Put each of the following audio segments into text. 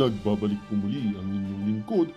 Nagbabalik po muli ang inyong lingkod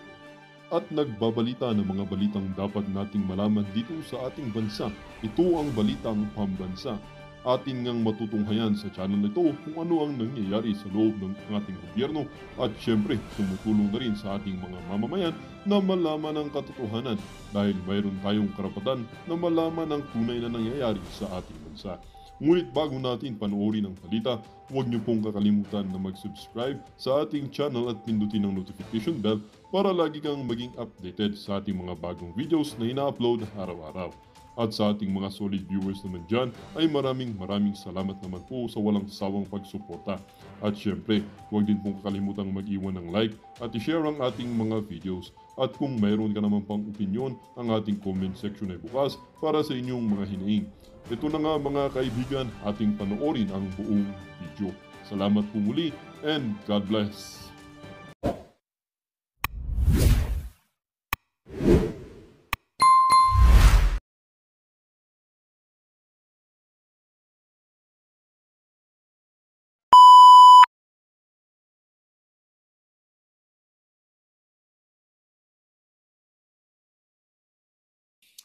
at nagbabalita ng mga balitang dapat nating malaman dito sa ating bansa. Ito ang Balitang Pambansa. Atin ngang matutunghayan sa channel na ito kung ano ang nangyayari sa loob ng ating gobyerno at syempre tumutulong na rin sa ating mga mamamayan na malaman ang katotohanan dahil mayroon tayong karapatan na malaman ang tunay na nangyayari sa ating bansa. Ngunit bago natin panoorin ang balita, huwag niyo pong kakalimutan na mag-subscribe sa ating channel at pindutin ang notification bell para lagi kang maging updated sa ating mga bagong videos na ina-upload araw-araw. At sa ating mga solid viewers naman dyan ay maraming salamat naman po sa walang sawang pagsuporta. At syempre, huwag din pong kakalimutan mag-iwan ng like at i-share ang ating mga videos. At kung mayroon ka naman pang opinion, ang ating comment section ay bukas para sa inyong mga hinaing. Ito na nga mga kaibigan, ating panoorin ang buong video. Salamat po muli and God bless!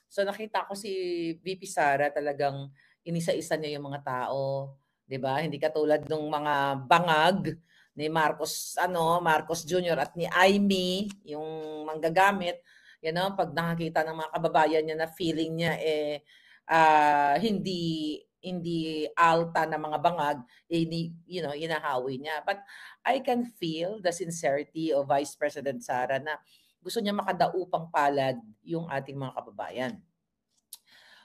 So nakita ko si VP Sara talagang inisa-isa niya yung mga tao, 'di ba? Hindi katulad ng mga bangag ni Marcos Jr. at ni Amy, yung manggagamit, pag nakakita ng mga kababayan niya na feeling niya hindi alta na mga bangag, hinahawi niya. But I can feel the sincerity of Vice President Sara na gusto niya makadaupang palad yung ating mga kababayan.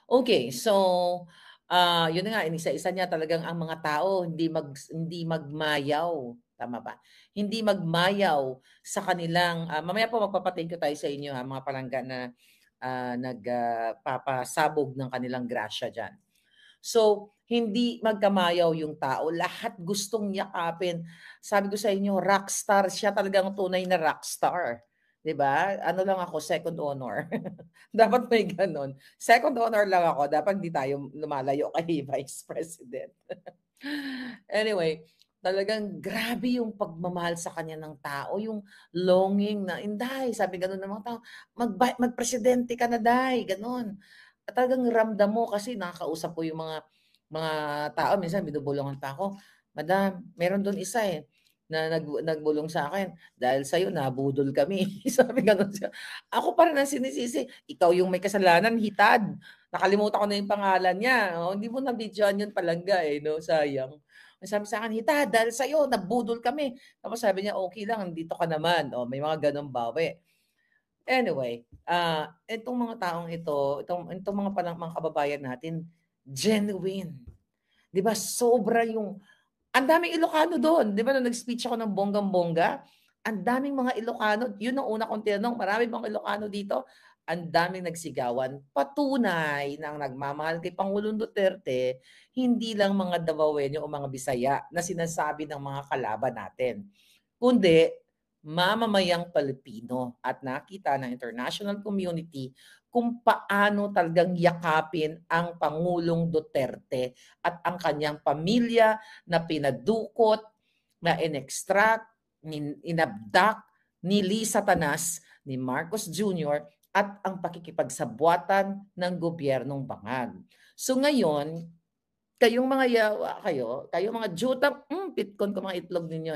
Okay, so yun na nga, inisa-isa niya talagang ang mga tao hindi magmayaw, tama ba? Hindi magmayaw sa kanilang mamaya po magpapa-thank you tayo sa inyo mga palangga na nagpapasabog ng kanilang grasya diyan. So, hindi magkamayaw yung tao. Lahat gustong yakapin. Sabi ko sa inyo, rockstar. Siya talagang tunay na rockstar. 'Di ba? Ano lang ako, second honor. Dapat may ganon. Second honor lang ako. Dapat hindi tayo lumalayo kay Vice President. Anyway, talagang grabe yung pagmamahal sa kanya ng tao. Yung longing na, Inday, sabi ganon ng mga tao, magpresidente ka na, Day. Ganon. Talagang ramdam mo kasi nakakausap ko yung mga tao. Minsan binubulungan pa ako, Madam, meron doon isa na nagbulong sa akin, dahil sa'yo nabudol kami. Sabi gano'n siya. Ako pa rin ang sinisisi, ikaw yung may kasalanan, hitad. Nakalimutan ko na yung pangalan niya. Oh, hindi mo na-videoan yun palangga no? Sayang. Sabi sa akin, hitad, dahil sa'yo, nabudol kami. Tapos sabi niya, okay lang, dito ka naman. Oh, may mga ganong bawi. Anyway, itong mga taong itong mga kababayan natin, genuine. 'Di ba? Sobra yung ang daming Ilocano doon. 'Di ba nung nag-speech ako ng bonggang-bongga, ang daming mga Ilocano. Yun ang una kong tinanong, marami bang Ilocano dito? Ang daming nagsigawan. Patunay na ang nagmamahal kay Pangulong Duterte, hindi lang mga Davaoenyo o mga Bisaya na sinasabi ng mga kalaban natin, kundi mamamayang Pilipino, at nakita ng international community kung paano talagang yakapin ang Pangulong Duterte at ang kanyang pamilya na pinadukot, na inextract, inabdak, ni Satanas, ni Marcos Jr. at ang pakikipagsabwatan ng gobyernong bangag. So ngayon, kayong mga yawa kayong mga jutang, pitkon ko mga itlog ninyo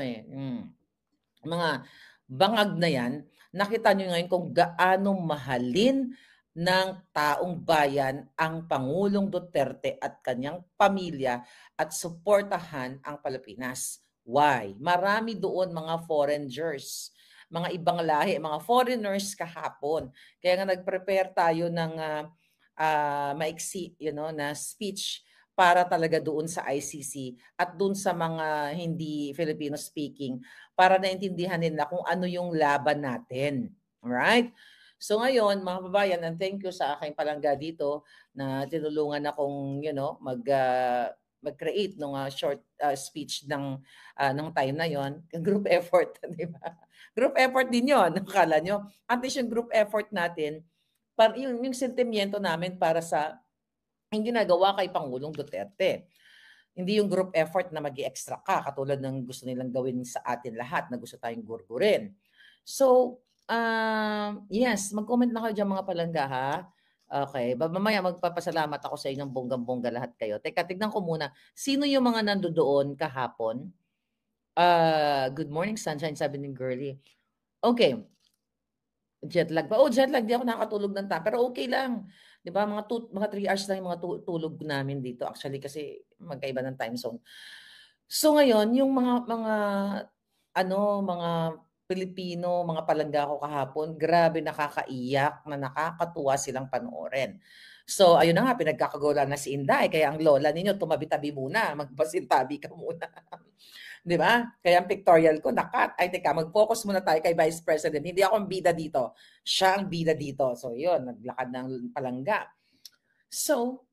mga bangag na yan, nakita nyo ngayon kung gaano mahalin ng taong bayan ang Pangulong Duterte at kanyang pamilya at suportahan ang Pilipinas. Why? Marami doon mga foreigners, mga ibang lahi, mga foreigners kahapon. Kaya nga nag-prepare tayo ng maiksi, na speech para talaga doon sa ICC at doon sa mga hindi Filipino speaking para naintindihan nila kung ano yung laban natin. Alright? So ngayon, mga kababayan, and thank you sa aking palangga dito na tinulungan akong, mag-create ng short speech ng time na yon. Group effort, di ba? Group effort din yon. Akala nyo? At least yung group effort natin, yung sentimiento namin para sa yung ginagawa kay Pangulong Duterte. Hindi yung group effort na mag-extra ka katulad ng gusto nilang gawin sa atin lahat na gusto tayong gurgurin. So, yes, mag-comment na kayo diyan mga palangga ha. Okay, mamaya magpapasalamat ako sa inyong bonggang-bongga lahat kayo. Teka, tignan ko muna. Sino yung mga nandoon kahapon? Good morning, sunshine, sabi ni Girlie. Okay. Jet lag pa. Oh, jet lag. Di ako nakakatulog ng pero okay lang. 'Di ba? Mga 3 hours lang yung mga tulog namin dito actually kasi magkaiba ng time zone. So ngayon, yung mga Pilipino, mga palangga ko kahapon, grabe nakakaiyak na nakakatuwa silang panoorin. So ayun na nga, pinagkakagulan na si Inday, kaya ang lola ninyo tumabi-tabi muna, magpasintabi ka muna. 'Di ba? Kaya ang pictorial ko nakat. Ay teka, mag-focus muna tayo kay Vice President. Hindi ako ang bida dito. Siya ang bida dito. So 'yun, naglakad ng palangga. So,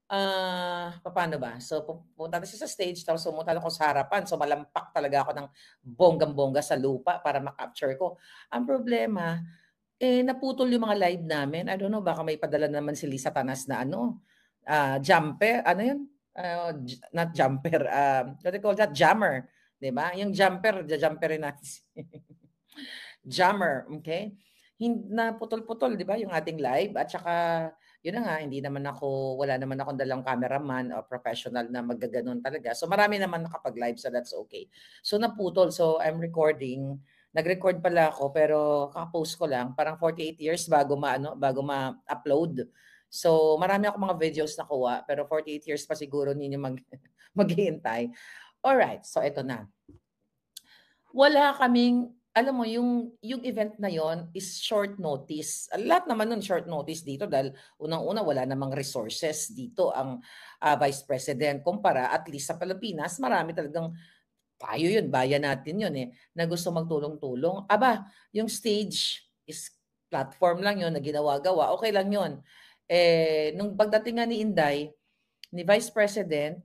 paano ba? So pupunta na siya sa stage tapos pumunta ako sa harapan. So malampak talaga ako ng bonggang-bongga sa lupa para ma-capture ko. Ang problema, naputol yung mga live namin. I don't know, baka may padala naman si Lisa Tanas na jumper, ano yun? Not jumper, what do you call that? Jammer. 'Di ba? Yung jumper, jumperin natin. Jammer, okay? Naputol-putol, 'di ba, yung ating live at saka yun na nga, wala naman akong dalang cameraman o professional na maggaganon talaga. So marami naman nakapag-live, so that's okay. So naputol. So I'm recording. Nag-record pala ako pero kaka-post ko lang parang 48 years bago ma-upload. So marami akong mga videos nakuha pero 48 years pa siguro ninyo maghihintay. Alright, so ito na. Wala kaming alam mo yung event na yon is short notice. Lahat naman nun short notice dito dahil unang-una wala namang resources dito ang Vice President kumpara at least sa Pilipinas marami talagang tayo yun, bayan natin yun na gusto magtulong-tulong. Aba, yung stage is platform lang yun na ginawa-gawa. Okay lang yun. Nung pagdating nga ni Inday, ni Vice President,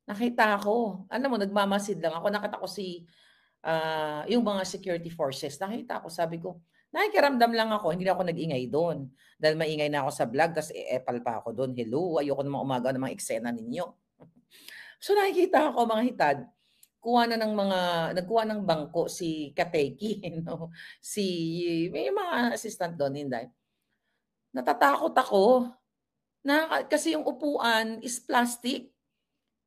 nakita ako, alam mo, nagmamasid lang ako. Nakita ko yung mga security forces. Nakita ko, sabi ko, nakikiramdam lang ako, hindi na ako nag-ingay doon. Dahil maingay na ako sa vlog, tapos epal pa ako doon. Hello, ayoko namang umaga ng mga eksena ninyo. So nakikita ako mga hitad, nagkuha ng bangko si Kateki, no? May mga assistant doon, Inday. Natatakot ako, kasi yung upuan is plastic.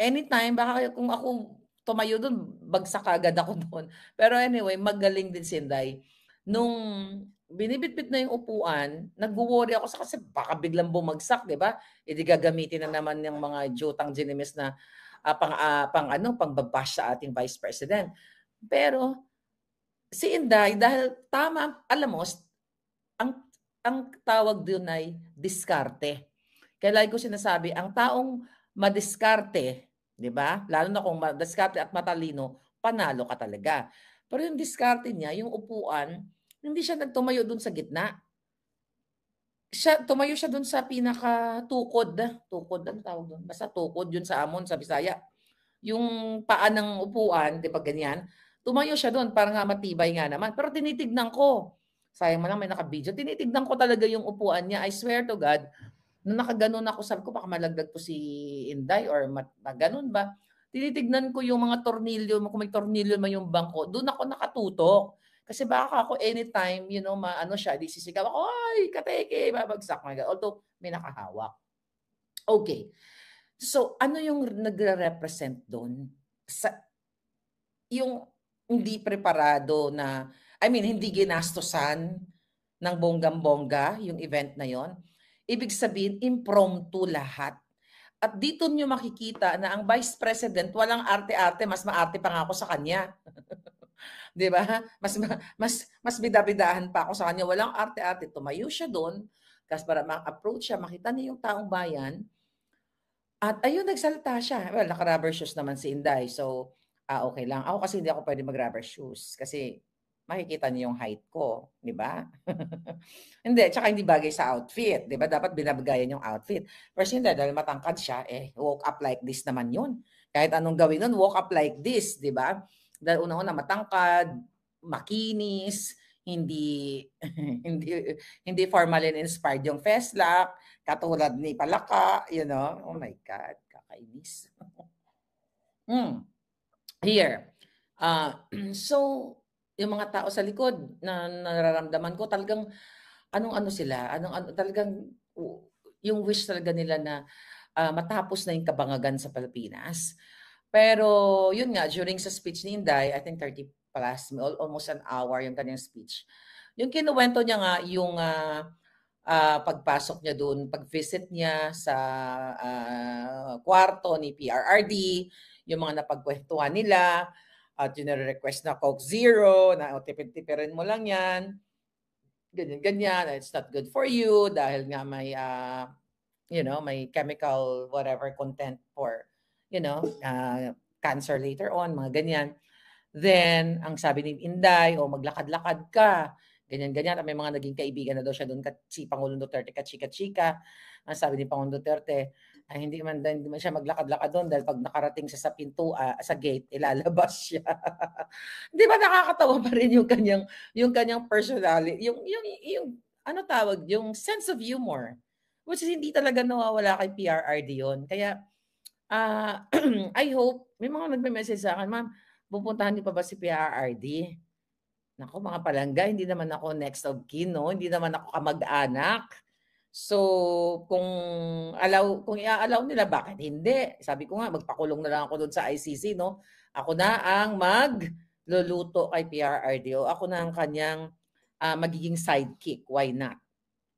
Anytime, baka kung ako tumayo doon, bagsak agad ako doon. Pero anyway, magaling din si Inday. Nung binibitbit na yung upuan, nagwo-worry ako kasi baka biglang bumagsak, 'di ba? Di gagamitin na naman ng mga jutang ginimis na pangbabash sa ating Vice President. Pero si Inday, dahil tama, alam mo, ang tawag doon ay diskarte. Kaya lagi ko sinasabi, ang taong madiskarte, 'di ba? Lalo na kung madiskarte at matalino, panalo ka talaga. Pero yung diskarte niya, yung upuan, hindi siya nagtumayo doon sa gitna. Tumayo siya doon sa pinaka-tukod. Tukod, ang tawag doon? Basta tukod yun sa amon, sa Bisaya. Yung paa ng upuan, 'di ba ganyan? Tumayo siya doon para nga matibay nga naman. Pero tinitignan ko. Sayang man lang may naka-video. Tinitignan ko talaga yung upuan niya. I swear to God, nung nakaganon ako, sabi ko baka malaglag to si Inday or maganon ba. Tinitignan ko yung mga tornilyo, kung may tornilyo man yung bangko, doon ako nakatutok. Kasi baka ako anytime, maano siya, di sisigaw ako, ay, kateke, babagsak. Although, may nakahawak. Okay. So, ano yung nagre-represent doon? Yung hindi preparado na, hindi ginastosan ng bonggang-bongga yung event na yon. Ibig sabihin, impromptu lahat. At dito nyo makikita na ang Vice President, walang arte-arte, mas maarte pa nga ako sa kanya. 'Di ba? Mas bida-bidahan pa ako sa kanya. Walang arte-arte. Tumayo siya doon, kasi para ma-approach siya, makita niya yung taong bayan. At ayun, nagsalita siya. Well, naka-rubber shoes naman si Inday. So, okay lang. Ako kasi hindi ako pwede mag-rubber shoes kasi makikita niyo yung height ko, di ba? Hindi, tsaka hindi bagay sa outfit, di ba? Dapat binabagayan yung outfit. Pero hindi, dahil matangkad siya, walk up like this naman yun. Kahit anong gawin nun, walk up like this, di ba? Dahil una-una matangkad, makinis, hindi hindi formalin inspired yung Feslak, katulad ni Palaka, Oh my God, kakainis. Hmm. Here. So, yung mga tao sa likod na nararamdaman ko talagang anong-ano sila, talagang yung wish talaga nila na matapos na yung kabangagan sa Pilipinas. Pero yun nga, during sa speech ni Inday, I think 30 plus, almost an hour yung kanyang speech. Yung kinuwento niya nga yung pagpasok niya doon, pag-visit niya sa kwarto ni PRRD, yung mga napagkwentuhan nila, at yung request na Coke Zero, na tipid-tipirin mo lang yan, ganyan-ganyan, it's not good for you dahil nga may, may chemical whatever content for, cancer later on, mga ganyan. Then, ang sabi ni Inday, maglakad-lakad ka, ganyan-ganyan. May mga naging kaibigan na daw siya doon, si Pangulong Duterte, kachika-chika. Ang sabi ni Pangulong Duterte, ay hindi man siya maglakad-lakad doon dahil pag nakarating siya sa pinto, sa gate, ilalabas siya. Di ba nakakatawa pa rin yung kanyang personality, yung ano tawag, yung sense of humor, which is hindi talaga nawawala kay PRRD yun. Kaya, I hope, may mga nagme-message sa akin, ma'am, pupuntahan niyo pa ba si PRRD? Naku, mga palangga, hindi naman ako next of kin, no? Hindi naman ako kamag-anak. So, kung i-allow nila, bakit hindi? Sabi ko nga, magpakulong na lang ako doon sa ICC, no? Ako na ang magluluto kay PRRD o ako na ang kanyang magiging sidekick. Why not?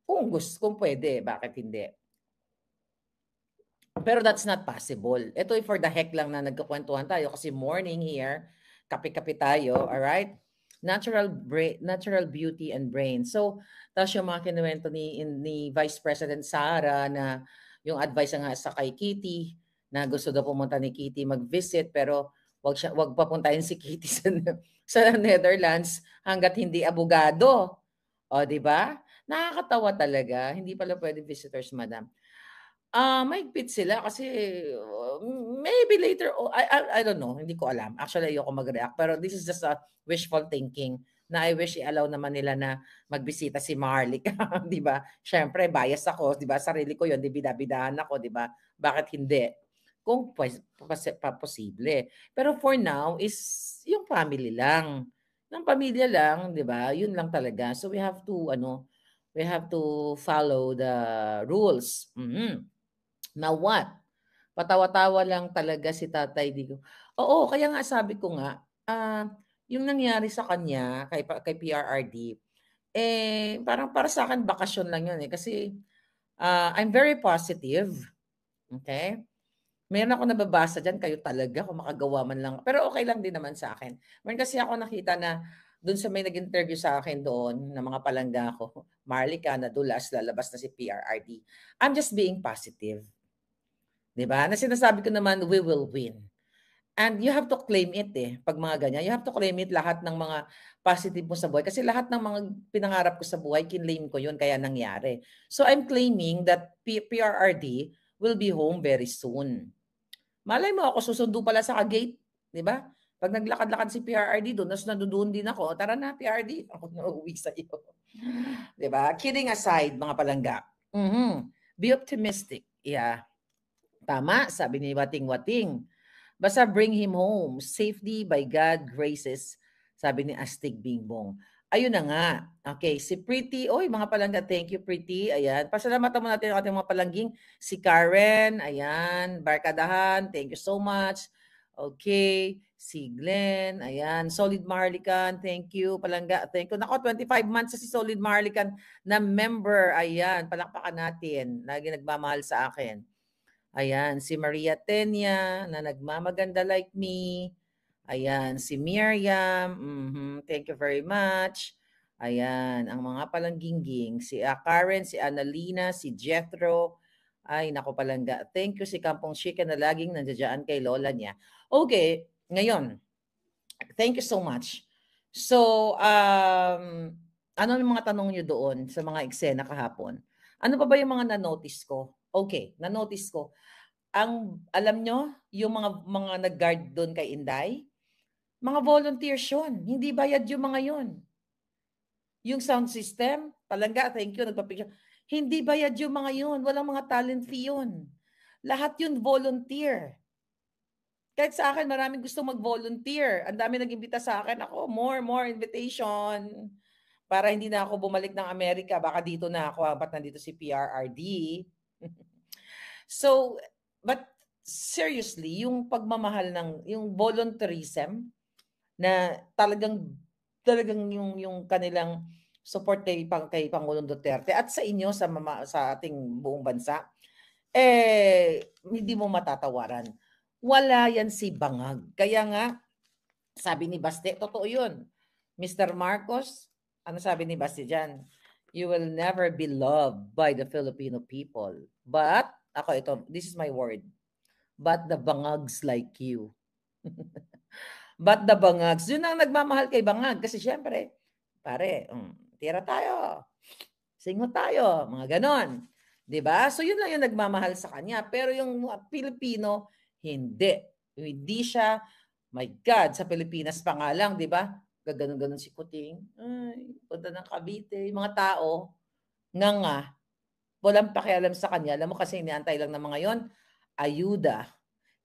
Kung pwede, bakit hindi? Pero that's not possible. Ito for the heck lang na nagkukwentuhan tayo kasi morning here, kape-kape tayo, alright? Natural beauty and brain. So, tapos yung mga kinuwento ni Vice President Sara na yung advice nga sa kay Kitty na gusto daw pumunta ni Kitty mag-visit pero wag papuntahin si Kitty sa Netherlands hangga't hindi abogado. O, di ba? Nakakatawa talaga. Hindi pala pwede visitors, madam. Mahigpit sila kasi maybe later I don't know, hindi ko alam. Actually, ayoko mag-react pero this is just a wishful thinking na I wish i-allow naman nila na magbisita si Maharlika, 'di ba? Siyempre bias ako, 'di ba? Sarili ko 'yon, di bida-bidahan ako, 'di ba? Bakit hindi? Kung posible. Pero for now is yung family lang. Ng pamilya lang, 'di ba? Yun lang talaga. So we have to follow the rules. Now what? Patawa-tawa lang talaga si Tatay Digong. Oo, kaya nga sabi ko nga, yung nangyari sa kanya kay PRRD, parang para sa akin bakasyon lang yun kasi I'm very positive. Okay? Meron ako nababasa diyan, kayo talaga kung makagawa man lang. Pero okay lang din naman sa akin. Meron kasi ako nakita na doon sa may nag-interview sa akin doon na mga palangga ko, Marlica, nadulas, lalabas na si PRRD. I'm just being positive. 'Di ba? Na sinasabi ko naman, we will win. And you have to claim it pag mga ganyan. You have to claim it lahat ng mga positive mo sa buhay. Kasi lahat ng mga pinangarap ko sa buhay, kinlaim ko yun, kaya nangyari. So I'm claiming that PRRD will be home very soon. Malay mo ako, susundo pala sa gate, di ba? Pag naglakad-lakad si PRRD doon, tapos nandoon din ako, tara na PRRD, ako na uwi sa iyo. Di ba? Kidding aside, mga palangga. Be optimistic. Yeah. Tama, sabi ni Wating-Wating. Basta bring him home, safety by God graces, sabi ni Astig Bingbong. Ayun na nga. Okay, si Pretty, mga palangga, thank you Pretty. Ayan, pasalamatan mo natin ang ating mga palangging. Si Karen, ayan, Barkadahan, thank you so much. Okay, si Glenn, ayan, Solid Marlican, thank you, palangga, thank you. Nako, 25 months si Solid Marlican na member, ayan, palakpakan natin, lagi nagmamahal sa akin. Ayan, si Maria Tenya na nagmamaganda like me. Ayan, si Miriam. Thank you very much. Ayan, ang mga palanggingging. Si Karen, si Annalina, si Jethro. Ay, nako palangga. Thank you si Kampong Chica na laging nandiyan kay lola niya. Okay, ngayon. Thank you so much. So, ano yung mga tanong nyo doon sa mga eksena kahapon? Ano pa ba yung mga na-notice ko? Okay, na-notice ko. Alam nyo, yung mga nag-guard doon kay Inday, mga volunteers yun. Hindi bayad yung mga yun. Yung sound system, palangga, thank you, nagpa-picture. Hindi bayad yung mga yun. Walang mga talent fee yun. Lahat yun volunteer. Kahit sa akin, maraming gusto mag-volunteer. Ang dami nag-imbita sa akin. Ako, more invitation. Para hindi na ako bumalik ng Amerika. Baka dito na ako, ba't nandito si PRRD. So, but seriously, yung pagmamahal ng, yung volunteerism, na talagang yung kanilang support kay Pangulong Duterte at sa inyo sa ating buong bansa, hindi mo matatawaran. Wala yan si bangag. Kaya nga, sabi ni Baste, totoo yun. Mr. Marcos, ano sabi ni Baste dyan? You will never be loved by the Filipino people. But, this is my word. But the bangags like you. But the bangags, yun ang nagmamahal kay bangag. Kasi syempre, pare, tira tayo. Singo tayo. Mga ganon. Diba? So yun lang yung nagmamahal sa kanya. Pero yung Pilipino, hindi. Hindi siya, my God, sa Pilipinas pa nga lang, diba? Gaganon-ganon si Kuting. Ay, punta ng Cavite. Yung mga tao, nga, walang pakialam sa kanya. Alam mo kasi iniantay lang ng mga yon, ayuda.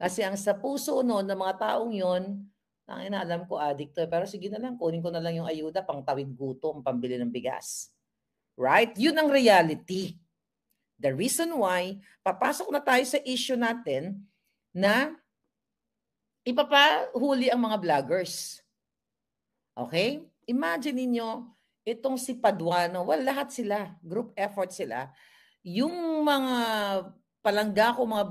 Kasi ang sa puso noon ng mga taong yon, alam ko addict to. Pero sige na lang, kunin ko na lang yung ayuda, pang tawid gutom, pambili ng bigas. Right? Yun ang reality. The reason why, papasok na tayo sa issue natin na ipapahuli ang mga vloggers. Okay? Imagine niyo itong si Paduano, lahat sila, group effort sila. Yung mga palangga ko, mga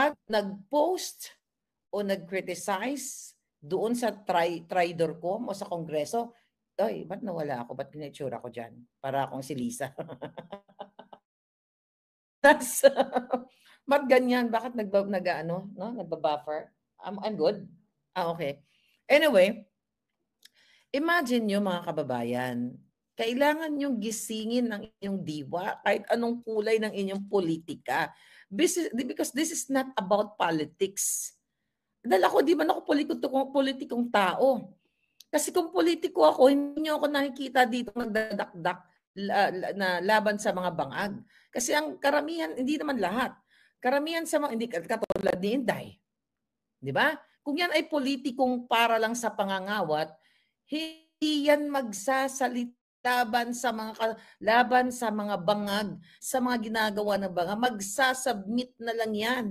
at nag-post o nag-criticize doon sa Tridorcom o sa Kongreso, ay, ba't nawala ako? Ba't pinitsura ko dyan? Para akong si Lisa. Ba't ganyan? Bakit nagbabuffer? I'm good. Okay. Anyway, imagine nyo mga kababayan, kailangan nyong gisingin ng inyong diwa kahit anong kulay ng inyong politika. Because this is not about politics. Dahil ako, di man ako politikong tao. Kasi kung politiko ako, hindi nyo ako nakikita dito nagdadakdak na laban sa mga bangag. Kasi ang karamihan, hindi naman lahat. Karamihan sa mga, hindi katulad ni Inday. Di ba? Kung yan ay politikong para lang sa pangangawat, hindi yan magsasalita laban sa mga bangag, sa mga ginagawa ng bangag. Magsasubmit na lang yan.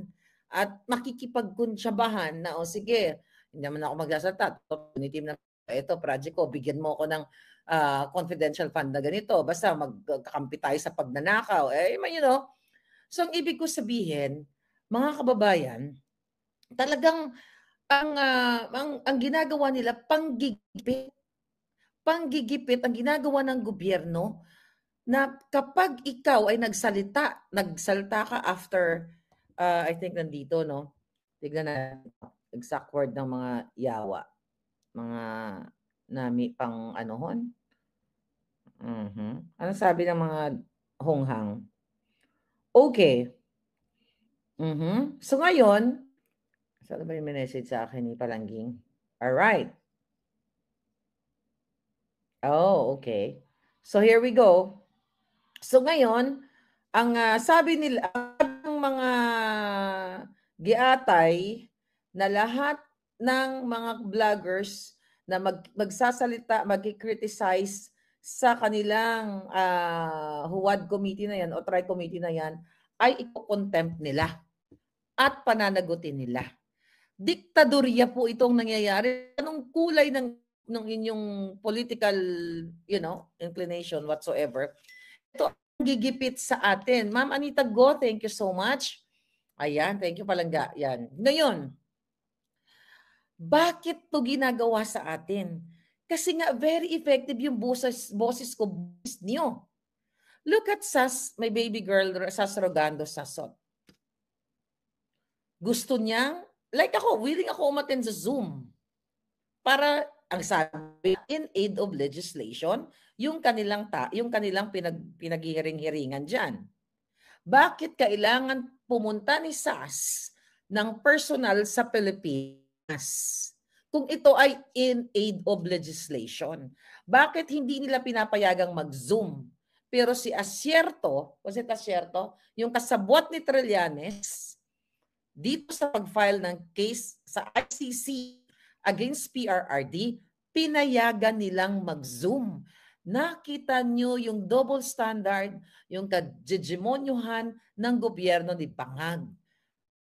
At makikipagkunsyabahan na, sige, hindi naman ako magsasalita. Team na ito, project ko, bigyan mo ako ng confidential fund na ganito. Basta magkakampi tayo sa pagnanakaw. So, ang ibig ko sabihin, mga kababayan, talagang ang ginagawa nila, panggigipit ang ginagawa ng gobyerno na kapag ikaw ay nagsalita ka after, I think nandito, no? Tignan na exact word ng mga yawa. Mga nami pang anohon. Ano sabi ng mga honghang? Okay. So ngayon, saan ba yung message sa akin ni Palangging? Alright. Oh, okay. So here we go. So ngayon, ang sabi nila, ang mga giatay na lahat ng mga vloggers na magsasalita, mag-criticize sa kanilang HUAD committee na yan o TRI committee na yan, ay iko-contempt nila at pananagutin nila. Diktadorya po itong nangyayari. Anong kulay ng inyong political, inclination whatsoever. Ito ang gigipit sa atin. Ma'am Anita Go, thank you so much. Ayan, thank you Palangga. Yan. Ngayon, bakit to ginagawa sa atin? Kasi nga very effective yung boses ko, boses niyo. Look at Sas, my baby girl, Sas Rogando Sasot. Gusto niyang, like ako, willing ako umattend sa Zoom. Para, ang sabi, in aid of legislation, yung kanilang pinaghihiring-hiringan dyan. Bakit kailangan pumunta ni Sas ng personal sa Pilipinas kung ito ay in aid of legislation? Bakit hindi nila pinapayagang mag-Zoom? Pero si Asierto, was it Asierto? Yung kasabwat ni Trillanes, dito sa pag-file ng case sa ICC against PRRD, pinayagan nilang mag-Zoom. Nakita nyo yung double standard, yung kajegemonyuhan ng gobyerno ni Bangag.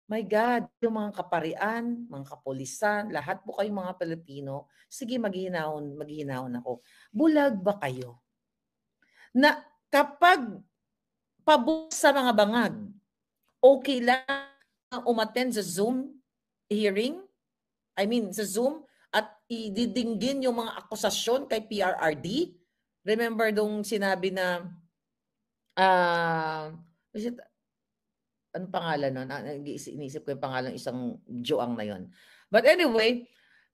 My God, yung mga kaparian, mga kapulisan, lahat po kayong mga Pilipino, sige maghihinahon ako. Bulag ba kayo? Na kapag pabor sa mga bangag, okay lang umattend sa Zoom hearing, I mean sa Zoom, at ididinggin yung mga akusasyon kay PRRD. Remember dong sinabi na, is it, ano pangalan nun? Inisip ko yung pangalan isang Joang na yon. But anyway,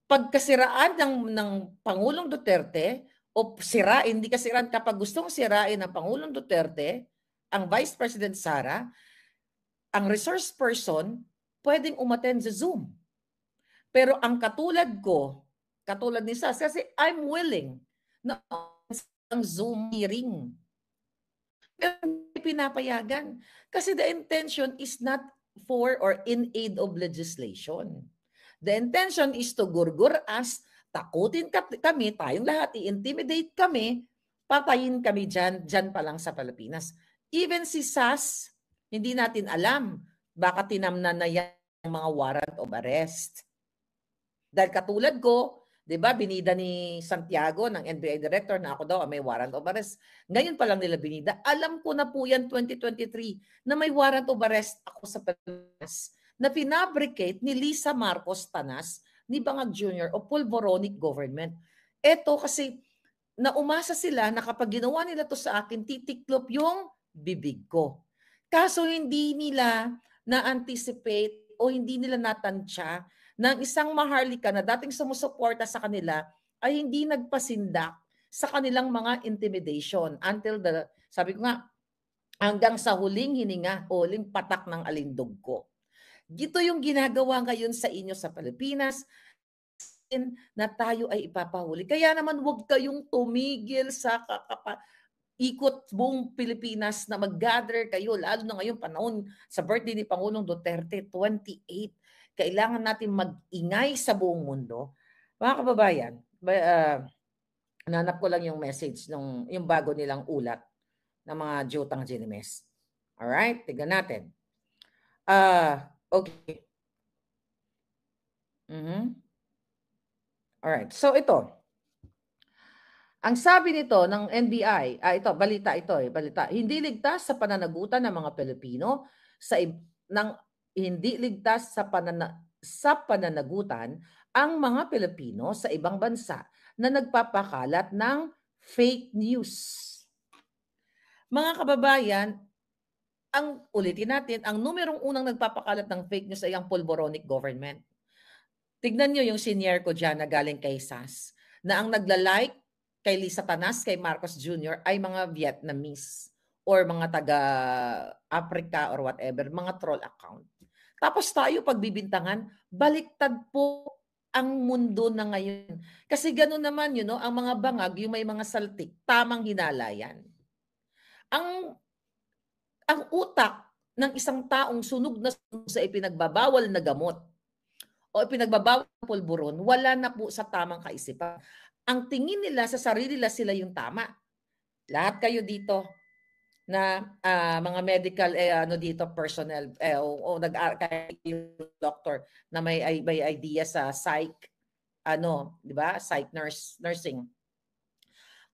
pagkasiraan ng Pangulong Duterte, o sirain, hindi kasiraan, kapag gustong sirain ng Pangulong Duterte, ang Vice President Sara, ang resource person, pwedeng umattend sa Zoom. Pero ang katulad ko, katulad ni Sas, kasi I'm willing na ang Zoom hearing. Pero hindi pinapayagan. Kasi the intention is not for or in aid of legislation. The intention is to gurgur us, takutin kami, tayong lahat, i-intimidate kami, patayin kami dyan pa lang sa Pilipinas. Even si Sas, hindi natin alam, baka tinamnan na yan ang mga warrant of arrest. Dahil katulad ko, di ba, binida ni Santiago ng NBI director na ako daw may warrant of arrest. Ngayon pa lang nila binida. Alam ko na po yan 2023 na may warrant of arrest ako sa Pilipinas na pinabricate ni Lisa Marcos Tanas ni Bangag Jr. o pulboronic government. Ito kasi naumasa sila na kapag ginawa nila to sa akin, titiklop yung bibig ko. Kaso hindi nila na-anticipate o hindi nila natansya ng isang maharlika na dating sumusuporta sa kanila ay hindi nagpasindak sa kanilang mga intimidation until sabi ko nga, hanggang sa huling hininga o huling patak ng alindog ko. Dito yung ginagawa ngayon sa inyo sa Pilipinas na tayo ay ipapahuli. Kaya naman huwag kayong tumigil sa ikot buong Pilipinas na mag-gather kayo, lalo na ngayon panahon sa birthday ni Pangulong Duterte, 28. Kailangan natin mag-ingay sa buong mundo. Mga kababayan, nanap ko lang yung message yung bago nilang ulat ng mga Jotang Ginimes. Alright, tignan natin. Okay. Alright, so ito. Ang sabi nito ng NBI, balita, hindi ligtas sa pananagutan ng mga Pilipino hindi ligtas sa pananagutan ang mga Pilipino sa ibang bansa na nagpapakalat ng fake news. Mga kababayan, ulitin natin, ang numerong unang nagpapakalat ng fake news ay ang pulboronic government. Tignan nyo yung senior ko dyan na galing kay Sas, na ang nagla-like kay Lisa Tanas, kay Marcos Jr. ay mga Vietnamese or mga taga-Africa or whatever, mga troll account. Tapos tayo pagbibintangan, baliktad po ang mundo na ngayon. Kasi gano'n naman, ang mga bangag, yung may mga saltik, tamang hinalayan. Ang utak ng isang taong sunog na sa ipinagbabawal na gamot o ipinagbabawal na pulburon, wala na po sa tamang kaisipan. Ang tingin nila sa sarili nila sila yung tama. Lahat kayo dito na mga medical dito personnel o yung doctor na may idea sa psych di ba? Psych nursing.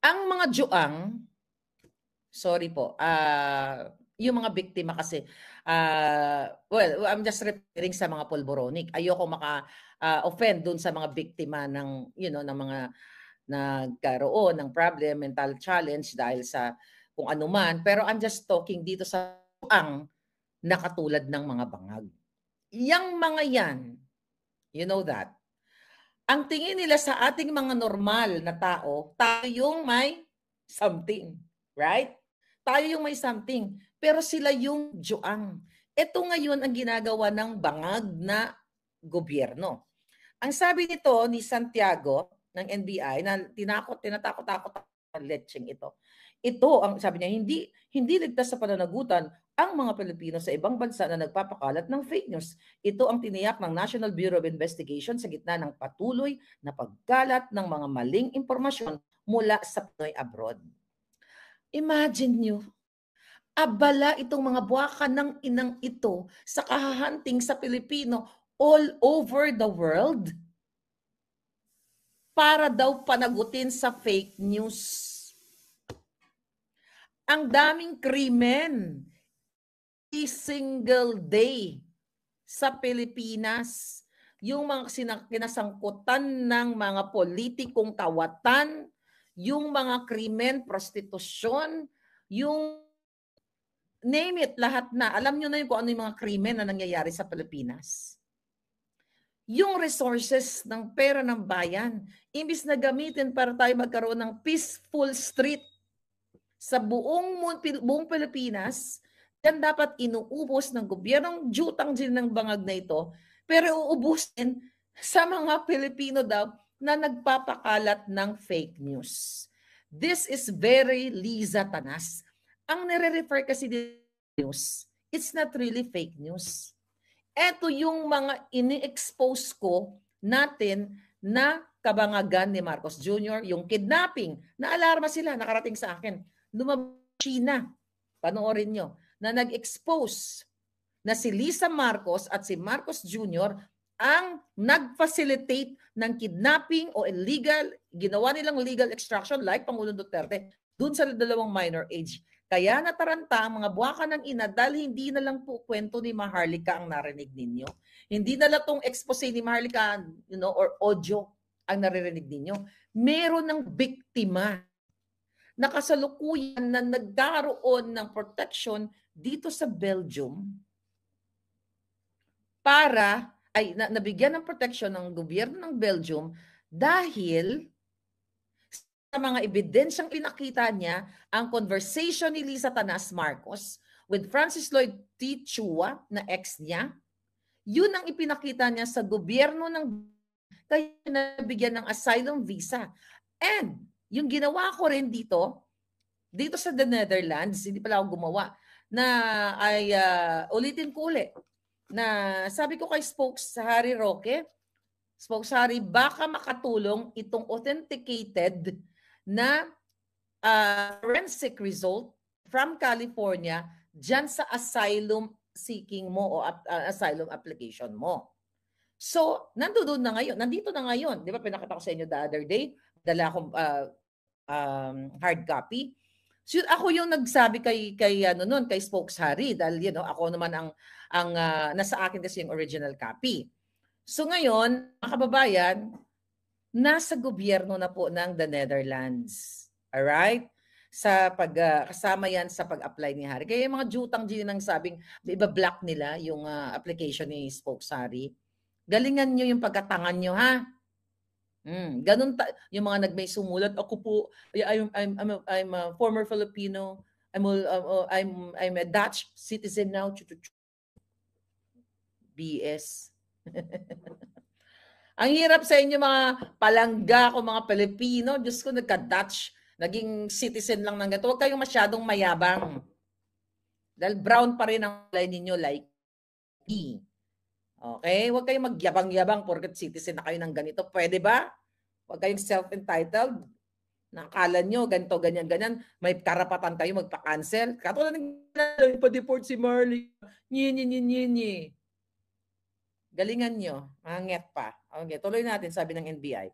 Ang mga juang, sorry po, yung mga biktima kasi well, I'm just referring sa mga pulboronic. Ayoko maka-offend dun sa mga biktima ng ng mga nagkaroon ng problem, mental challenge dahil sa kung ano man. Pero I'm just talking dito sa ang nakatulad ng mga bangag. Yang mga yan, you know that, ang tingin nila sa ating mga normal na tao, tayo yung may something. Right? Tayo yung may something. Pero sila yung juang. Ito ngayon ang ginagawa ng bangag na gobyerno. Ang sabi nito ni Santiago ng NBI na tinatakot lecheng ito. Ito ang sabi niya, hindi ligtas sa pananagutan ang mga Pilipino sa ibang bansa na nagpapakalat ng fake news. Ito ang tiniyak ng National Bureau of Investigation sa gitna ng patuloy na pagkalat ng mga maling impormasyon mula sa Pinoy abroad. Imagine nyo, abala itong mga buwakan ng inang ito sa kahahanting sa Pilipino all over the world para daw panagutin sa fake news. Ang daming krimen single day sa Pilipinas. Yung mga kinasangkutan ng mga politikong kawatan, yung mga krimen, prostitusyon, yung name it, lahat na. Alam nyo na yun kung ano yung mga krimen na nangyayari sa Pilipinas. Yung resources ng pera ng bayan, imbis na gamitin para tayo magkaroon ng peaceful street sa buong Pilipinas, yan dapat inuubos ng gobyernong jutang din ng bangag na ito, pero uubusin sa mga Pilipino daw na nagpapakalat ng fake news. This is very Liza Tanas. Ang nire-refer kasi din news, it's not really fake news. Ito yung mga ini-expose ko natin na kabangagan ni Marcos Jr., yung kidnapping, naalarma sila, nakarating sa akin. Lumabas China, panoorin nyo, na nag-expose na si Lisa Marcos at si Marcos Jr. ang nag-facilitate ng kidnapping o illegal, ginawa nilang legal extraction like Pangulong Duterte dun sa dalawang minor age. Kaya nataranta ang mga buwakan ng ina dahil hindi na lang po kwento ni Maharlika ang narinig ninyo. Hindi na lang tong expose ni Maharlika, or audio ang naririnig ninyo. Meron ng biktima na kasalukuyan na nagkaroon ng protection dito sa Belgium nabigyan ng protection ng gobyerno ng Belgium dahil sa mga ebidensyang pinakita niya ang conversation ni Lisa Tanas Marcos with Francis Lloyd T. Chua na ex niya. Yun ang ipinakita niya sa gobyerno ng kaya nabigyan ng asylum visa. And yung ginawa ko rin dito sa the Netherlands, hindi pala ako gumawa, na ay ulitin ko ulit, na sabi ko kay Spokeshari Roque, Spokeshari, baka makatulong itong authenticated na forensic result from California dyan sa asylum seeking mo o asylum application mo. So, nandito na ngayon. Di ba pinakita ko sa inyo the other day, dala akong hard copy. So, ako yung nagsabi kay Spokeshari dahil ako naman ang nasa akin kasi yung original copy. So ngayon, mga kababayan, nasa gobyerno na po ng the Netherlands. Alright? Kasama yan sa pag-apply ni Harry. Kaya yung mga jutang din ang sabing iba-block nila yung application ni Spokeshari. Galingan nyo yung pagkatangan nyo, ha? Ganun yung mga nagmay sumulat, ako po, I'm a former Filipino, I'm a Dutch citizen now. BS. Ang hirap sa inyo mga palangga ko, mga Pilipino. Diyos ko, nagka-Dutch, naging citizen lang ng gato. Huwag kayong masyadong mayabang. Dahil brown pa rin ang kulay ninyo like me. Okay? Huwag kayong magyabang-yabang porket citizen na kayo ng ganito. Pwede ba? Huwag kayong self-entitled. Nakala nyo, ganito, ganyan. May karapatan kayo magpa-cancel. Katulad ng pa-deport si Marley. Nye. Galingan nyo. Manget pa. Okay, tuloy natin, sabi ng NBI.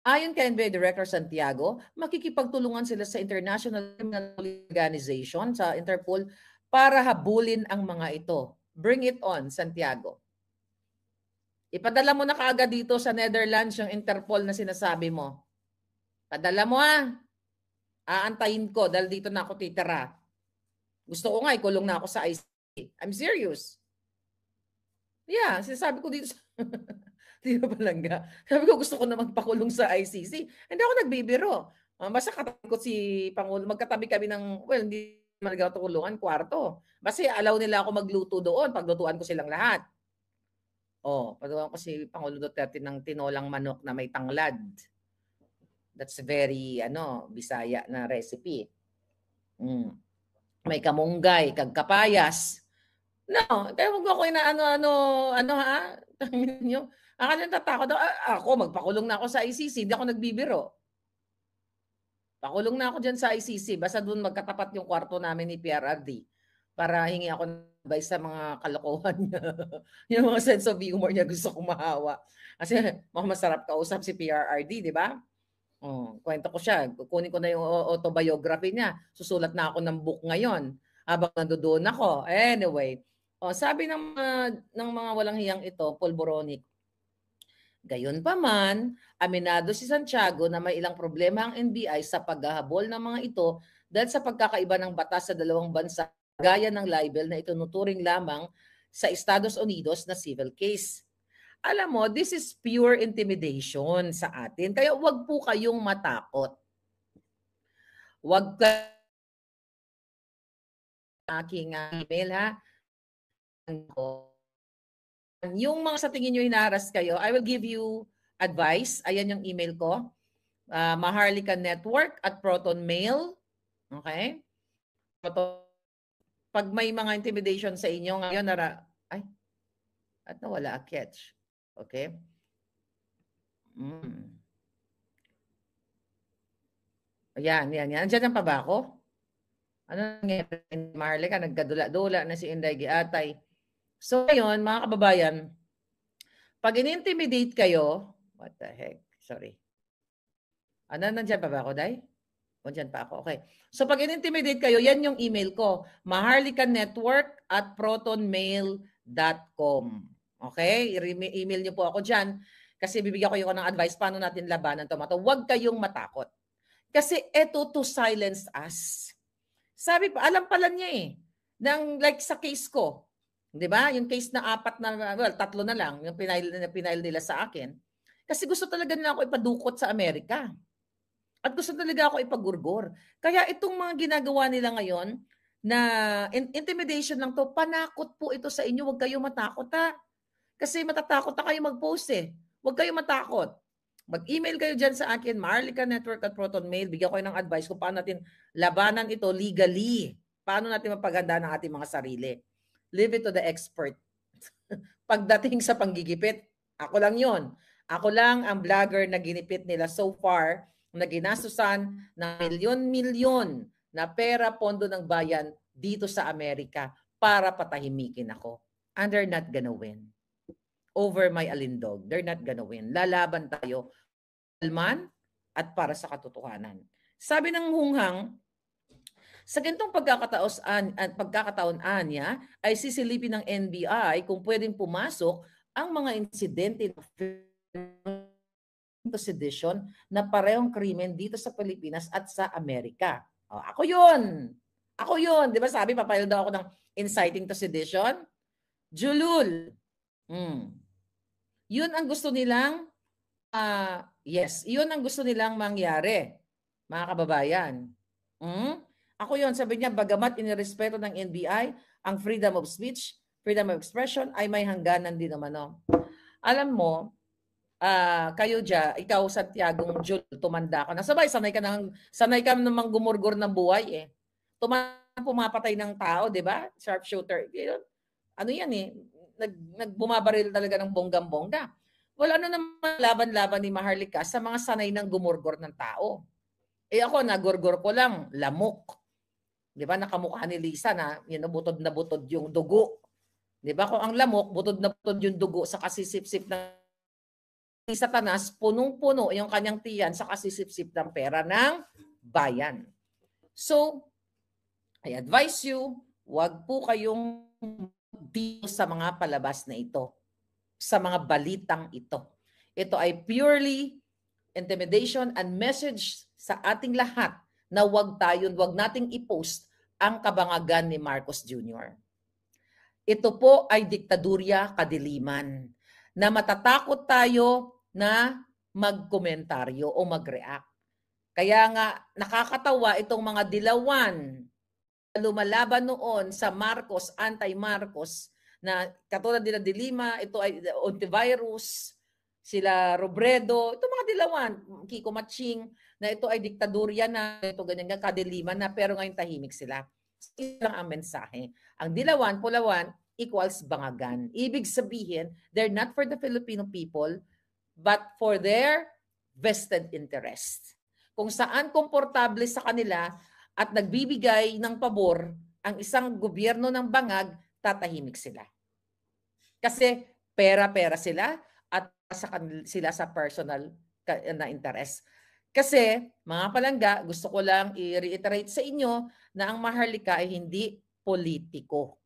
Ayon kay NBI Director Santiago, makikipagtulungan sila sa International Criminal Organization, sa Interpol, para habulin ang mga ito. Bring it on, Santiago. Ipadala mo na kaagad dito sa Netherlands yung Interpol na sinasabi mo. Padala mo Aantayin ko dahil dito na ako titira. Gusto ko nga, ikulong na ako sa ICC. I'm serious. Yeah, sinasabi ko dito sa... Di ba palangga? Sabi ko, gusto ko na magpakulong sa ICC. Hindi ako nagbibiro. Basta katabi ko si Pangulo, magkatabi kami ng, well, hindi magkatulungan, kwarto. Basta alaw nila ako magluto doon, paglutuan ko silang lahat. Paglutuan ko si Pangulo Duterte ng tinolang manok na may tanglad. That's very, Bisaya na recipe. May kamunggay, kag kapayas. No, kaya wag ako na ano ha? Nyo, akala natatakot ako, magpakulong na ako sa ICC, hindi ako nagbibiro. Pakulong na ako dyan sa ICC, basta doon magkatapat yung kwarto namin ni PRRD para hingi ako ng advice sa mga kalokohan niya. Yung mga sense of humor niya, gusto kong mahawa. Kasi masarap kausap si PRRD, di ba? Kwento ko siya, kukunin ko na yung autobiography niya. Susulat na ako ng book ngayon habang nandoon ako. Anyway, sabi ng mga walang hiyang ito, Polboronic, gayunpaman, aminado si Santiago na may ilang problema ang NBI sa paghahabol ng mga ito dahil sa pagkakaiba ng batas sa dalawang bansa gaya ng libel na itunuturing lamang sa Estados Unidos na civil case. Alam mo, this is pure intimidation sa atin. Kaya wag po kayong matakot. Wag ka aking email ha. Yung mga sa tingin nyo hinaras kayo, I will give you advice. Ayan yung email ko. Maharlika Network at Proton Mail. Okay? Pag may mga intimidation sa inyo ngayon, at nawala a catch. Okay? Ayan. Andiyan pa ba ako? Ano nangyari? Maharlika, nagkadula-dula na si Inday Giatay. So, ngayon, mga kababayan, pag in-intimidate kayo, what the heck? Sorry. Nandiyan pa ba ako, Day? Nandiyan pa ako. Okay. So, pag in-intimidate kayo, yan yung email ko. maharlikanetwork@protonmail.com. Okay? Email niyo po ako dyan kasi bibigyan ko yung ng advice paano natin labanan ito. Huwag kayong matakot. Kasi eto to silence us. Sabi pa, alam pala niya like sa case ko, di ba? Yung case na 3 na lang, yung pinail nila sa akin. Kasi gusto talaga nila ako ipadukot sa Amerika. At gusto talaga ako ipagurgor. Kaya itong mga ginagawa nila ngayon, na intimidation lang to, panakot po ito sa inyo. Huwag kayo matakot ha. Kasi matatakot na kayo mag-post Huwag kayo matakot. Mag-email kayo dyan sa akin, Maharlika Network at Proton Mail. Bigyan ko ng advice kung paano natin labanan ito legally. Paano natin mapaganda ng ating mga sarili. Leave it to the expert. Pagdating sa panggigipit, ako lang yon. Ako lang ang vlogger na ginipit nila so far na ginasusan ng milyon-milyon na pera pondo ng bayan dito sa Amerika para patahimikin ako. And they're not gonna win. Over my alindog. They're not gonna win. Lalaban tayo kalman at para sa katotohanan. Sabi ng hunghang, sa ganitong pagkakataon niya ay sisilipin ng NBI kung pwedeng pumasok ang mga insidente ng sedition na parehong krimen dito sa Pilipinas at sa Amerika. Ako yun. Di ba sabi, papayag daw ako ng inciting to sedition? Julul. Yun ang gusto nilang, yun ang gusto nilang mangyari, mga kababayan. Ako yun, sabi niya, bagamat inirespeto ng NBI ang freedom of speech, freedom of expression, ay may hangganan din naman. Alam mo, kayo dyan, ikaw Santiago Jul, tumanda ka na. Sabay, sanay ka namang gumurgur ng buhay pumapatay ng tao, di ba? Sharpshooter. Ano yan nagbumabaril talaga ng bonggang-bongga. Wala na naman laban-laban ni Maharlika sa mga sanay ng gumurgor ng tao. Ako, nagurgor ko lang, lamok. Di ba, nakamukha ni Lisa na butod na butod yung dugo. Di ba, kung ang lamok, butod na butod yung dugo sa kasisip-sip ng ni Satanas, punong-puno yung kanyang tiyan sa kasisip-sip ng pera ng bayan. So, I advise you, wag po kayong dito sa mga palabas na ito, sa mga balitang ito. Ito ay purely intimidation and message sa ating lahat na wag nating i-post ang kabangagan ni Marcos Jr. Ito po ay diktadurya kadiliman na matatakot tayo na magkomentaryo o mag-react. Kaya nga nakakatawa itong mga dilawan lumalaban noon sa Marcos, anti-Marcos, na katulad nila Dilima, ito ay antivirus, sila Robredo, ito mga dilawan, Kiko Matching, na ito ay diktadurya na, ito ganyan, kadiliman na, pero ngayon tahimik sila. Ito lang ang mensahe. Ang dilawan, pulawan, equals bangagan. Ibig sabihin, they're not for the Filipino people, but for their vested interest. Kung saan komportable sa kanila at nagbibigay ng pabor ang isang gobyerno ng bangag, tatahimik sila. Kasi pera-pera sila at sila sa personal na interest. Kasi, mga palangga, gusto ko lang i-reiterate sa inyo na ang Maharlika ay hindi politiko.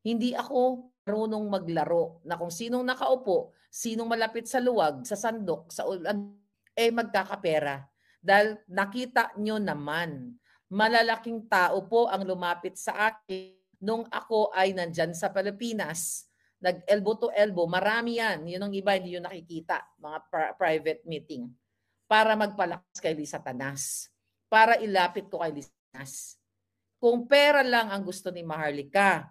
Hindi ako marunong maglaro na kung sinong nakaupo, sinong malapit sa luwag, sa sandok, sa ulan, magkakapera. Dahil nakita nyo naman, malalaking tao po ang lumapit sa akin nung ako ay nandyan sa Pilipinas. Nag-elbow to elbow, marami yan. Yun ang iba, hindi yun nakikita, mga private meeting. Para magpalakas kay Lisa Tanas. Para ilapit ko kay Lisa Tanas. Kung pera lang ang gusto ni Maharlika,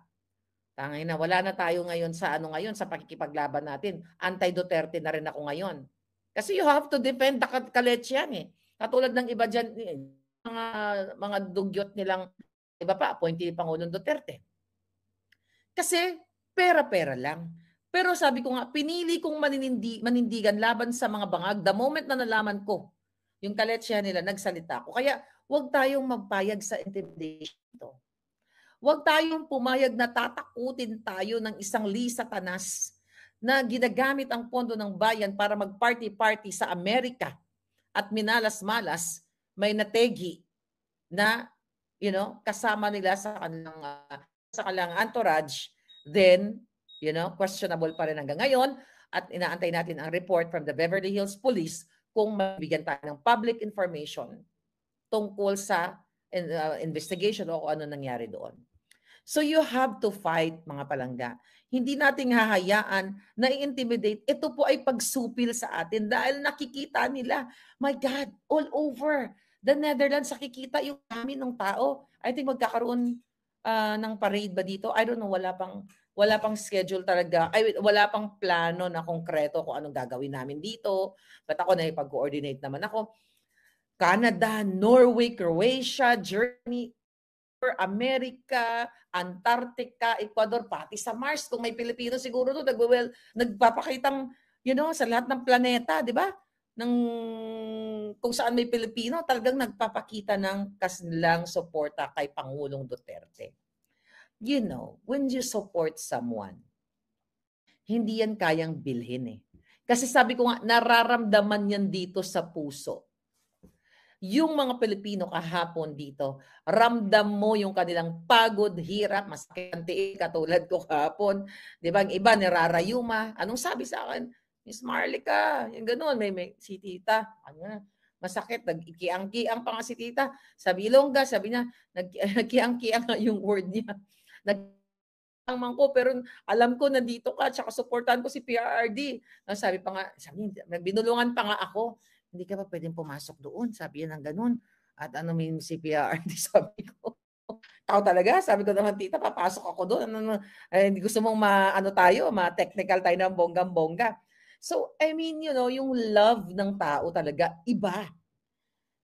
tangay na, wala na tayo ngayon sa sa pakikipaglaban natin. Anti-Duterte na rin ako ngayon. Kasi you have to defend the kaletsyan eh. Katulad ng iba dyan, mga dugyot nilang, iba pa, appointee Pangulong Duterte. Kasi pera-pera lang. Pero sabi ko nga, pinili kong manindigan laban sa mga bangag. The moment na nalaman ko, yung kaletsya nila, nagsalita ko. Kaya huwag tayong magpayag sa intimidation ito. Huwag tayong pumayag na tatakutin tayo ng isang Lisa Tanas na ginagamit ang pondo ng bayan para mag-party-party sa Amerika at minalas-malas may nategi na kasama nila sa kanilang entourage, then questionable pa rin hanggang ngayon at inaantay natin ang report from the Beverly Hills Police kung mabigyan tayo ng public information tungkol sa investigation o kung ano nangyari doon. So you have to fight, mga palangga. Hindi nating hahayaan na i-intimidate. Ito po ay pagsupil sa atin dahil nakikita nila, my God, all over the Netherlands, nakikita yung dami ng tao. I think magkakaroon ng parade ba dito? I don't know, wala pang schedule talaga. Wala pang plano na konkreto kung anong gagawin namin dito. But ako na ipag-coordinate naman ako. Canada, Norway, Croatia, Germany, America, Antarctica, Ecuador, pati sa Mars. Kung may Pilipino siguro doon, nagpapakitang, sa lahat ng planeta, di ba? Kung saan may Pilipino, talagang nagpapakita ng kanilang suporta kay Pangulong Duterte. When you support someone, hindi yan kayang bilhin eh. Kasi sabi ko nga, nararamdaman yan dito sa puso. Yung mga Pilipino kahapon dito, ramdam mo yung kanilang pagod, hirap, masakit ang tiil, katulad ko kahapon. Di ba? Ang iba, nirarayuma. Anong sabi sa akin? Miss Maharlika, yung gano'n, may si tita. Masakit, nag-ikiang-kiang pa nga si tita. Sabi Ilongga, sabi niya, nag-kiang-kiang yung word niya. Nag-kiang ko, pero alam ko nandito ka, tsaka supportan ko si PRRD. Sabi pa nga, binulungan pa nga ako. Hindi ka pa pwedeng pumasok doon. Sabi yan ng ganun. At may CPRD, sabi ko. Tao talaga, sabi ko naman, tita, papasok ako doon. Hindi gusto mong ma-technical tayo ng bonggang-bongga. So, yung love ng tao talaga, iba.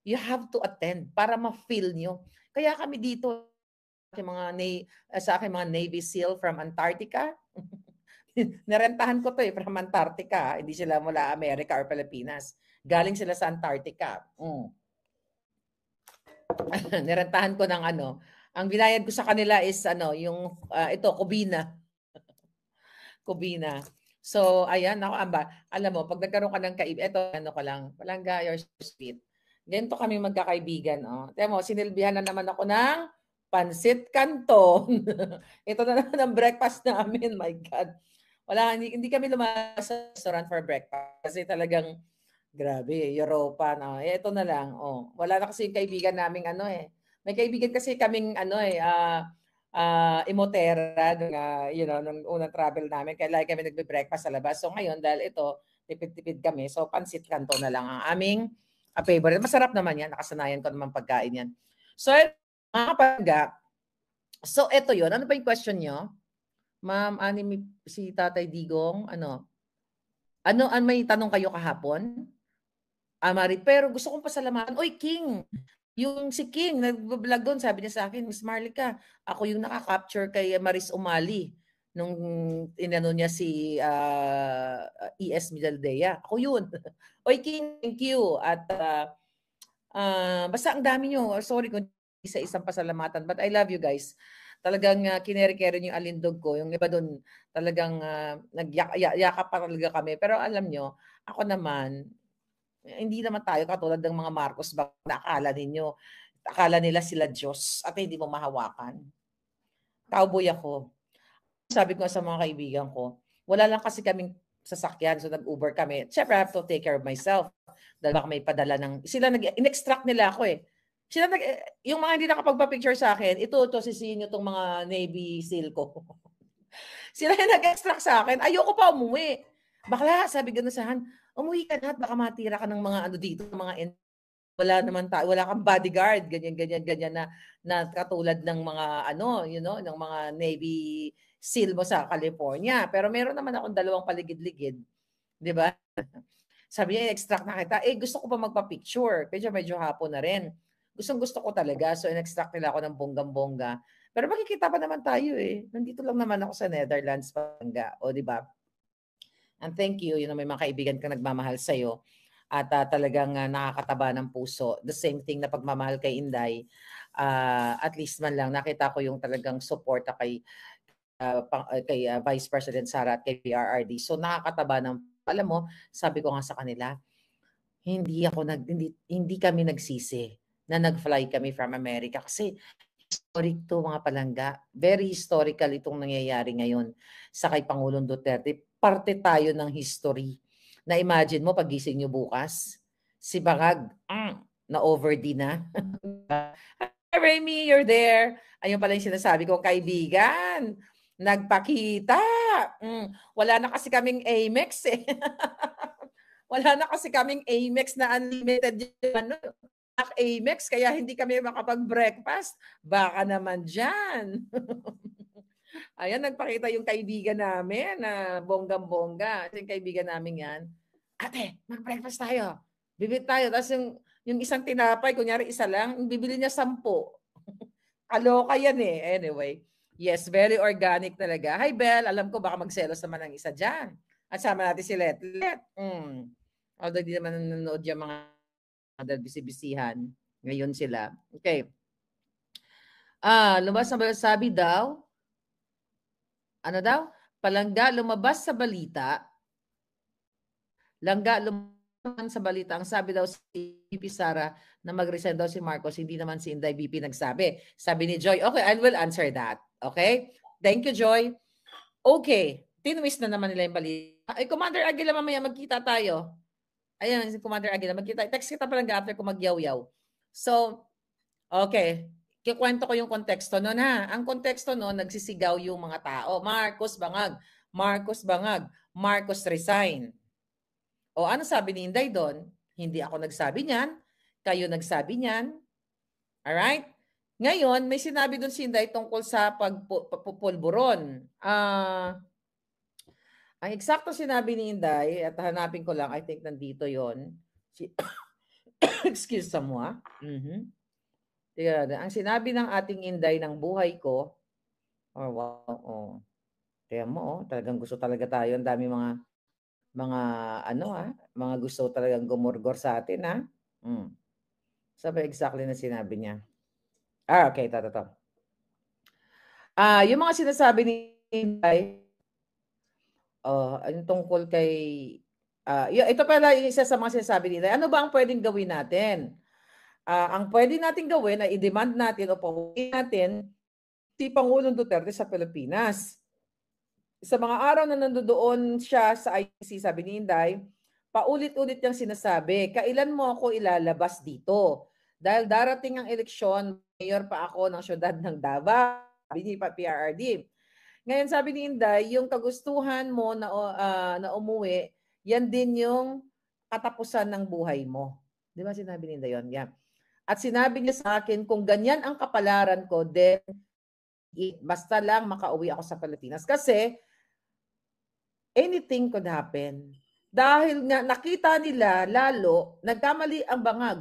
You have to attend para ma-feel nyo. Kaya kami dito, sa aking mga Navy SEAL from Antarctica, narentahan ko to from Antarctica. Hindi sila mula Amerika or Pilipinas. Galing sila sa Antarctica. Nirentahan ko ng ang binayad ko sa kanila is yung Kubina. Kubina. So, ayan, alam mo, pag nagkaroon ka ng ko lang, palangga, you're so sweet. Ganito kami magkakaibigan. Tiyan mo, sinilbihan na naman ako ng pansit canton. Ito na naman ang breakfast namin, my God. Hindi kami lumalabas sa restaurant for breakfast kasi talagang grabe, Europa na. Ito na lang. Wala na kasi yung kaibigan naming May kaibigan kasi kaming Imotera nung unang travel namin. Kaya lagi kami nagbe-breakfast sa labas. So ngayon dahil ito, tipid-tipid kami. So pansit canton na lang ang aming favorite. Masarap naman yan. Nakasanayan ko naman pagkain yan. So mga kapagga, so ito yun. Ano ba yung question nyo? Ma'am, si Tatay Digong, May tanong kayo kahapon? Mari, pero gusto kong pasalamatan. Oy, King! Yung si King, nag-vlog doon, sabi niya sa akin, Miss Marlica, ako yung naka-capture kay Maris Umali nung inano niya si ES Midaldea. Ako yun. Oy, King, thank you. At basta ang dami nyo. Sorry kung isa-isang pasalamatan, but I love you guys. Talagang kinere-kere niyo yung alindog ko. Yung iba doon, talagang nagyakap pa talaga kami. Pero alam nyo, ako naman, hindi naman tayo katulad ng mga Marcos ba na akala nila sila Diyos at hindi mo mahawakan. Cowboy ako. Sabi ko sa mga kaibigan ko, wala lang kasi kaming sasakyan, so nag-Uber kami. Siyempre, I have to take care of myself. Dahil baka may padala in-extract nila ako eh. Yung mga hindi nakapagpa-picture sa akin, ito, sisihin nyo itong mga Navy SEAL ko. Sila yung nag-extract sa akin, ayoko pa umuwi. Bakla, sabi gano'n sa Han, umuwi ka na at baka matira ka ng mga dito, mga wala kang bodyguard, ganyan na katulad ng mga ng mga Navy SEAL mo sa California. Pero meron naman akong 2 paligid-ligid, 'di ba? Sabi niya, extract na kita. Gusto ko pa magpa-picture. Medyo hapon na rin. Gusto ko talaga. So, in-extract nila ako ng bonggang-bongga. Pero makikita pa naman tayo eh. Nandito lang naman ako sa Netherlands, Pampanga. O, di ba? And thank you, may mga kaibigan kang nagmamahal sa'yo at talagang nakakataba ng puso. The same thing na pagmamahal kay Inday, at least man lang nakita ko yung talagang suporta kay Vice President Sara at kay PRRD. So nakakataba ng, alam mo, sabi ko nga sa kanila, hindi kami nagsisi na nag-fly kami from America kasi historic to mga palangga. Very historical itong nangyayari ngayon sa kay Pangulong Duterte. Parte tayo ng history. Na imagine mo pagising nyo bukas, si Bangag, na over D na. Hi Remy, you're there. Ayun pala yung sinasabi ko, kaibigan, nagpakita. Wala na kasi kaming Amex eh. Wala na kasi kaming Amex na unlimited yung Amex, kaya hindi kami makapag-breakfast. Baka naman dyan. Ayan, nagpakita yung kaibigan namin na bonggang-bongga. Yung kaibigan namin yan, ate, mag-breakfast tayo. Bibit tayo. Tapos yung isang tinapay, kunyari isa lang, bibili niya 10. Kaloka yan eh. Anyway, yes, very organic talaga. Hi, Belle. Alam ko baka magselos naman ang isa dyan. At sama natin si Letlet. Although di naman nanonood yung mga bisi-bisihan. Ngayon sila. Okay. Lumabas na sabi daw, ano daw? Palangga lumabas sa balita. Langga lumabas sa balita. Ang sabi daw si VP Sara na mag-resign daw si Marcos, hindi naman si Inday VP nagsabi. Sabi ni Joy, okay, I will answer that. Okay? Thank you, Joy. Okay. Tinwist na naman nila yung balita. Ay, Commander Aguila, mamaya magkita tayo. Ayan, si Commander Aguila, magkita. Text kita Palangga after ko magyaw-yaw. So, okay. Kikwento ko yung konteksto noon ha. Ang konteksto noon, nagsisigaw yung mga tao. Marcos Bangag, Marcos Bangag, Marcos resign. O ano sabi ni Inday doon? Hindi ako nagsabi niyan. Kayo nagsabi niyan. Alright? Ngayon, may sinabi doon si Inday tungkol sa pagpupulburon. Ang eksakto sinabi ni Inday, at hanapin ko lang, I think nandito yon. Excuse mo. Ang sinabi ng ating Inday ng buhay ko, kaya mo, talagang gusto talaga tayo. Ang dami mga gusto talagang gumurgor sa atin, ha? Sabi exactly na sinabi niya. Okay, ito. Yung mga sinasabi ni Inday, yung tungkol kay, ito pala yung isa sa mga sinasabi nila. Ano ba ang pwedeng gawin natin? Ang pwede natin gawin ay i-demand natin o pahuin natin si Pangulong Duterte sa Pilipinas. Sa mga araw na nandoon siya sa ICC, sabi ni Inday, paulit-ulit niyang sinasabi, kailan mo ako ilalabas dito? Dahil darating ang eleksyon, mayor pa ako ng syudad ng Davao, sabi ni PRRD. Ngayon sabi ni Inday, yung kagustuhan mo na umuwi, yan din yung katapusan ng buhay mo. Di ba sinabi ni Inday yun? Yeah. At sinabi niya sa akin, kung ganyan ang kapalaran ko, then basta lang makauwi ako sa Pilipinas. Kasi anything could happen. Dahil nga nakita nila lalo, nagkamali ang bangag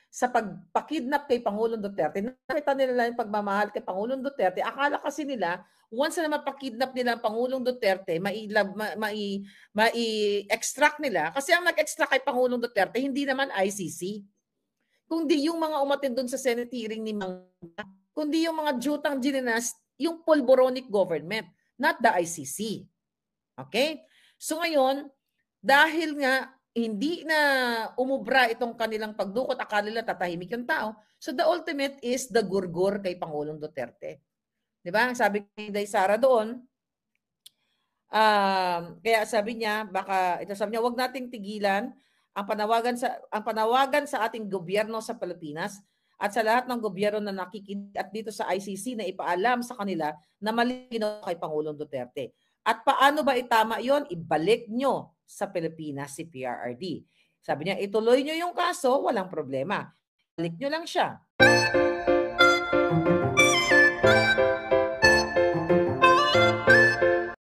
sa pagpakidnap kay Pangulong Duterte. Nakita nila yung pagmamahal kay Pangulong Duterte. Akala kasi nila, once na mapakidnap nila ang Pangulong Duterte, mai-extract nila. Kasi ang nag-extract kay Pangulong Duterte, hindi naman ICC. Kundi yung mga umattend doon sa Senate hearing ni Mangga, kundi yung mga jutang gininas, yung polboronic government, not the ICC. Okay? So ngayon, dahil nga hindi na umubra itong kanilang pagdukot, akala nila tatahimik yung tao. So the ultimate is the gurgur kay Pangulong Duterte. 'Di ba? Sabi ni Day Sara doon, kaya sabi niya, wag nating tigilan ang panawagan sa ating gobyerno sa Pilipinas at sa lahat ng gobyerno na nakikinig at dito sa ICC na ipaalam sa kanila na mali ginawa kay Pangulong Duterte. At paano ba itama yon? Ibalik nyo sa Pilipinas si PRRD. Sabi niya, ituloy nyo yung kaso, walang problema. Balik nyo lang siya.